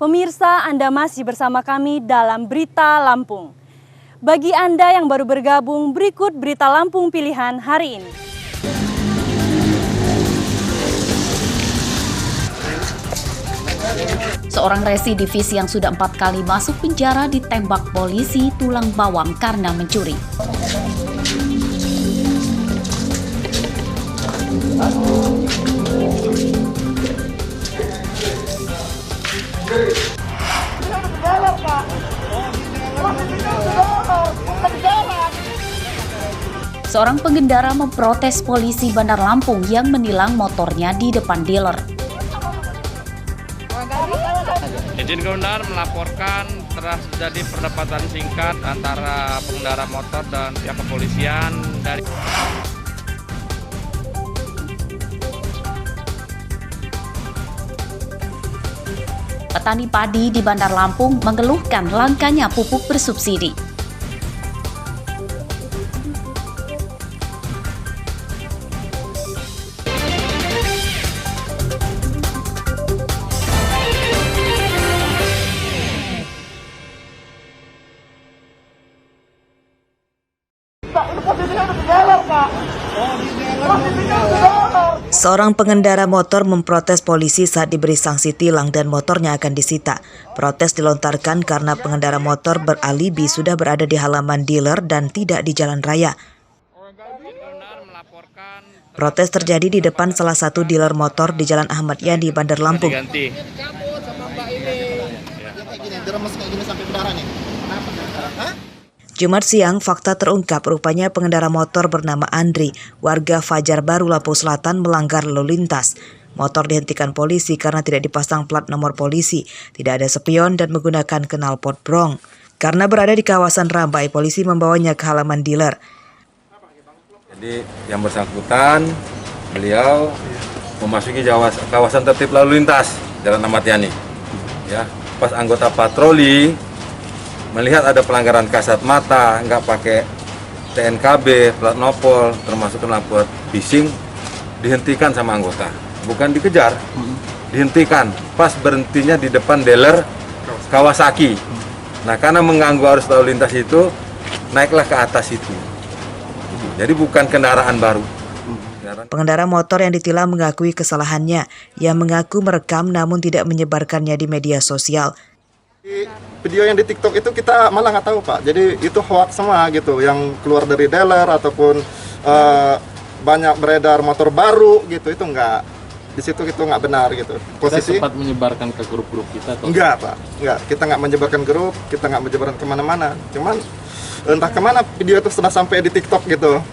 Pemirsa, Anda masih bersama kami dalam Berita Lampung. Bagi Anda yang baru bergabung, berikut Berita Lampung pilihan hari ini. Seorang residivis yang sudah 4 kali masuk penjara ditembak polisi tulang bawang karena mencuri. Seorang pengendara memprotes polisi Bandar Lampung yang menilang motornya di depan dealer. Izin kebenaran melaporkan telah terjadi perdebatan singkat antara pengendara motor dan pihak kepolisian dari Petani padi di Bandar Lampung mengeluhkan langkanya pupuk bersubsidi. Seorang pengendara motor memprotes polisi saat diberi sanksi tilang dan motornya akan disita. Protes dilontarkan karena pengendara motor beralibi sudah berada di halaman dealer dan tidak di jalan raya. Protes terjadi di depan salah satu dealer motor di Jalan Ahmad Yani, Bandar Lampung. Jumat siang, fakta terungkap rupanya pengendara motor bernama Andri, warga Fajar Baru, Lampung Selatan, melanggar lalu lintas. Motor dihentikan polisi karena tidak dipasang plat nomor polisi, tidak ada spion dan menggunakan knalpot brong. Karena berada di kawasan ramai, polisi membawanya ke halaman dealer. Jadi yang bersangkutan, beliau memasuki kawasan tertib lalu lintas Jalan Ahmad Yani. Ya, pas anggota patroli melihat ada pelanggaran kasat mata, nggak pakai TNKB, plat nopol, termasuk knalpot bising, dihentikan sama anggota. Bukan dikejar, dihentikan. Pas berhentinya di depan dealer Kawasaki. Nah, karena mengganggu arus lalu lintas itu, naiklah ke atas itu. Jadi bukan kendaraan baru. Pengendara motor yang ditilang mengakui kesalahannya. Ia mengaku merekam namun tidak menyebarkannya di media sosial. Video yang di TikTok itu kita malah nggak tahu, Pak. Jadi itu hoax semua gitu, yang keluar dari dealer ataupun banyak beredar motor baru gitu, itu nggak, di situ itu nggak benar gitu. Posisi kita sempat menyebarkan ke grup-grup kita atau enggak, Pak? Enggak, kita nggak menyebarkan grup, kita nggak menyebarkan kemana-mana. Cuman entah kemana video itu sudah sampai di TikTok gitu.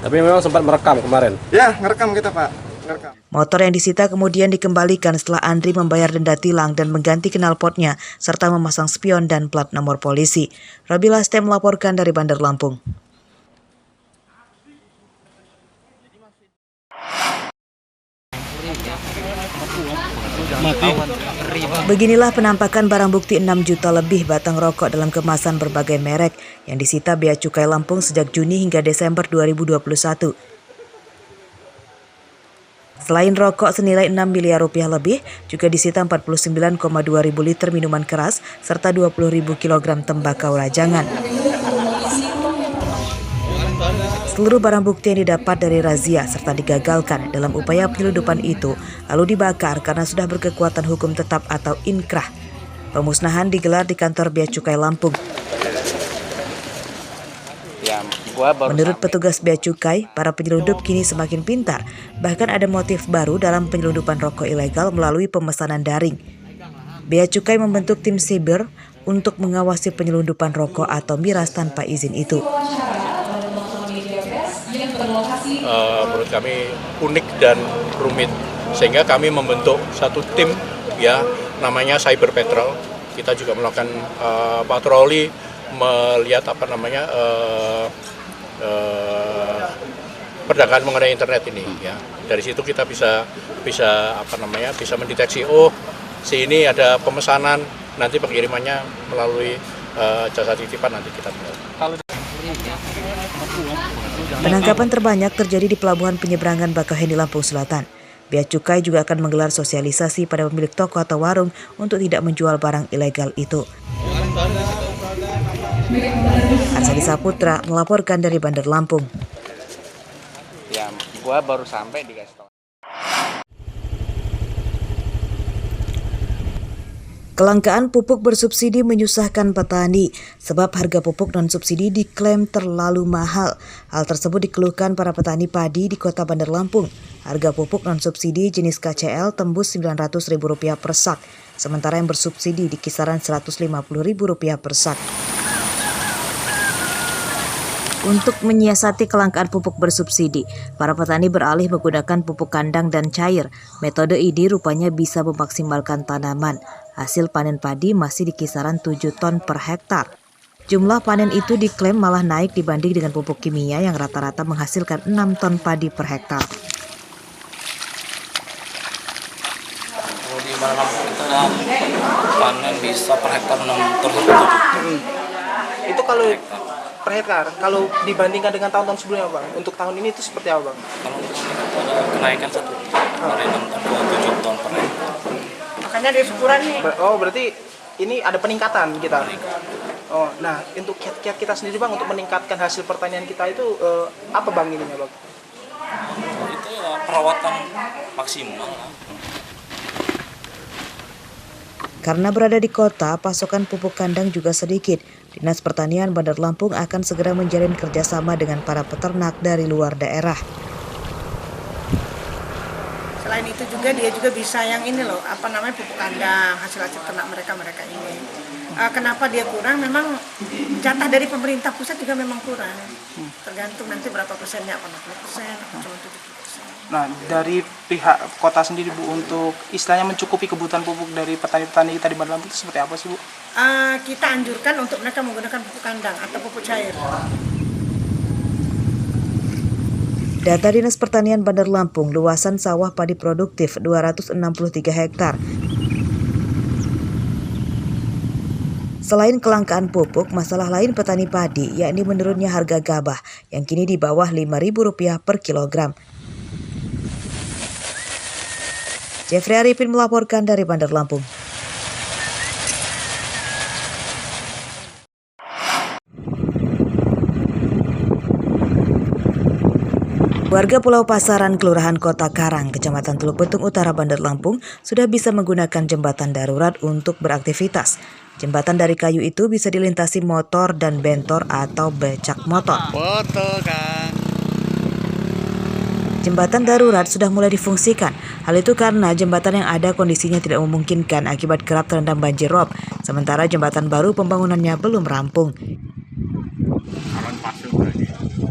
Tapi memang sempat merekam kemarin? Ya, ngerekam kita, Pak. Motor yang disita kemudian dikembalikan setelah Andri membayar denda tilang dan mengganti knalpotnya serta memasang spion dan plat nomor polisi. Rabila Stem melaporkan dari Bandar Lampung. Beginilah penampakan barang bukti 6 juta lebih batang rokok dalam kemasan berbagai merek yang disita Bea Cukai Lampung sejak Juni hingga Desember 2021. Selain rokok senilai 6 miliar rupiah lebih, juga disita 49,2 ribu liter minuman keras serta 20 ribu kilogram tembakau rajangan. Seluruh barang bukti yang didapat dari razia serta digagalkan dalam upaya penyelundupan itu lalu dibakar karena sudah berkekuatan hukum tetap atau inkrah. Pemusnahan digelar di kantor Bea Cukai Lampung. Menurut petugas Bea Cukai, para penyelundup kini semakin pintar. Bahkan ada motif baru dalam penyelundupan rokok ilegal melalui pemesanan daring. Bea Cukai membentuk tim siber untuk mengawasi penyelundupan rokok atau miras tanpa izin itu. Menurut kami unik dan rumit, sehingga kami membentuk satu tim, ya, namanya Cyber Patrol. Kita juga melakukan patroli melihat perdagangan mengenai internet ini, ya. Dari situ kita bisa mendeteksi, oh, ini ada pemesanan, nanti pengirimannya melalui jasa titipan nanti kita tahu. Penangkapan terbanyak terjadi di Pelabuhan Penyeberangan Bakauheni, Lampung Selatan. Bea Cukai juga akan menggelar sosialisasi pada pemilik toko atau warung untuk tidak menjual barang ilegal itu. Arsadi Saputra melaporkan dari Bandar Lampung. Ya, gua baru sampai di gas. Kelangkaan pupuk bersubsidi menyusahkan petani sebab harga pupuk non-subsidi diklaim terlalu mahal. Hal tersebut dikeluhkan para petani padi di Kota Bandar Lampung. Harga pupuk non-subsidi jenis KCL tembus Rp900.000 per sak, sementara yang bersubsidi di kisaran Rp150.000 per sak. Untuk menyiasati kelangkaan pupuk bersubsidi, para petani beralih menggunakan pupuk kandang dan cair. Metode ini rupanya bisa memaksimalkan tanaman. Hasil panen padi masih di kisaran 7 ton per hektar. Jumlah panen itu diklaim malah naik dibanding dengan pupuk kimia yang rata-rata menghasilkan 6 ton padi per hektar. Kalau di Bandar Lampung kita panen bisa per hektar 6 ton. Itu kalau per hektar, kalau dibandingkan dengan tahun-tahun sebelumnya Bang, untuk tahun ini itu seperti apa Bang? Kalau ada kenaikan 1 dari 6 ton ke 7 ton per hektar. Makanya ada syukuran nih. Oh berarti ini ada peningkatan kita. Oh, nah untuk kiat-kiat kita sendiri Bang untuk meningkatkan hasil pertanian kita itu apa Bang ininya Bang? Itu ya perawatan maksimal. Karena berada di kota, pasokan pupuk kandang juga sedikit. Dinas Pertanian Bandar Lampung akan segera menjalin kerjasama dengan para peternak dari luar daerah. Selain itu juga dia juga bisa yang ini loh, pupuk kandang, hasil ternak mereka ini. Kenapa dia kurang? Memang jatah dari pemerintah pusat juga memang kurang. Tergantung nanti berapa persennya, apa 60%, apa cuma 70%. Nah dari pihak kota sendiri Bu untuk istilahnya mencukupi kebutuhan pupuk dari petani-petani kita di Bandar Lampung itu seperti apa sih Bu? Kita anjurkan untuk mereka menggunakan pupuk kandang atau pupuk cair. Data Dinas Pertanian Bandar Lampung, luasan sawah padi produktif 263 hektar. Selain kelangkaan pupuk, masalah lain petani padi yakni menurunnya harga gabah yang kini di bawah Rp5.000 per kilogram. Jeffrey Arifin melaporkan dari Bandar Lampung. Warga Pulau Pasaran, Kelurahan Kota Karang, Kecamatan Teluk Betung Utara, Bandar Lampung sudah bisa menggunakan jembatan darurat untuk beraktivitas. Jembatan dari kayu itu bisa dilintasi motor dan bentor atau becak motor. Foto kan. Jembatan darurat sudah mulai difungsikan. Hal itu karena jembatan yang ada kondisinya tidak memungkinkan akibat kerap terendam banjir rob. Sementara jembatan baru pembangunannya belum rampung.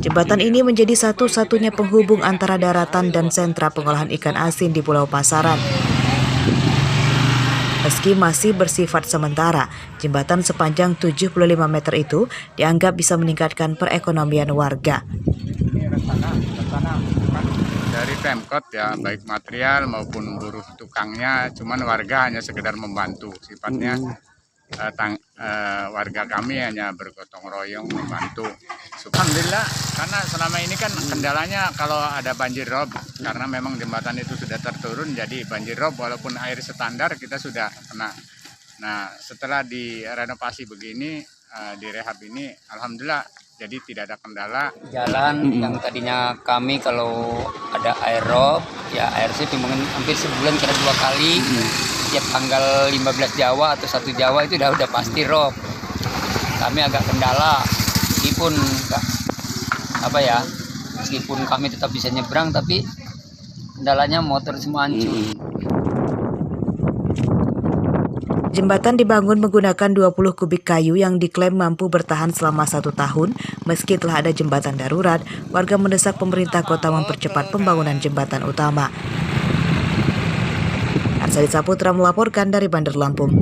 Jembatan ini menjadi satu-satunya penghubung antara daratan dan sentra pengolahan ikan asin di Pulau Pasaran. Meski masih bersifat sementara, jembatan sepanjang 75 meter itu dianggap bisa meningkatkan perekonomian warga. Dari Pemkot ya, baik material maupun buruh tukangnya, cuman warga hanya sekedar membantu. Sifatnya warga kami hanya bergotong royong membantu. Alhamdulillah, karena selama ini kan kendalanya kalau ada banjir rob, karena memang jembatan itu sudah terturun, jadi banjir rob walaupun air standar kita sudah kena. Nah setelah direnovasi begini, direhab ini, alhamdulillah jadi tidak ada kendala. Jalan yang tadinya kami kalau ada air rob, ya air sih hampir sebulan kira 2 kali. Tiap tanggal 15 Jawa atau 1 Jawa itu udah pasti rob. Kami agak kendala, meskipun meskipun kami tetap bisa nyebrang, tapi kendalanya motor semua hancur. Jembatan dibangun menggunakan 20 kubik kayu yang diklaim mampu bertahan selama 1 tahun. Meski telah ada jembatan darurat, warga mendesak pemerintah kota mempercepat pembangunan jembatan utama. Arsadi Saputra melaporkan dari Bandar Lampung.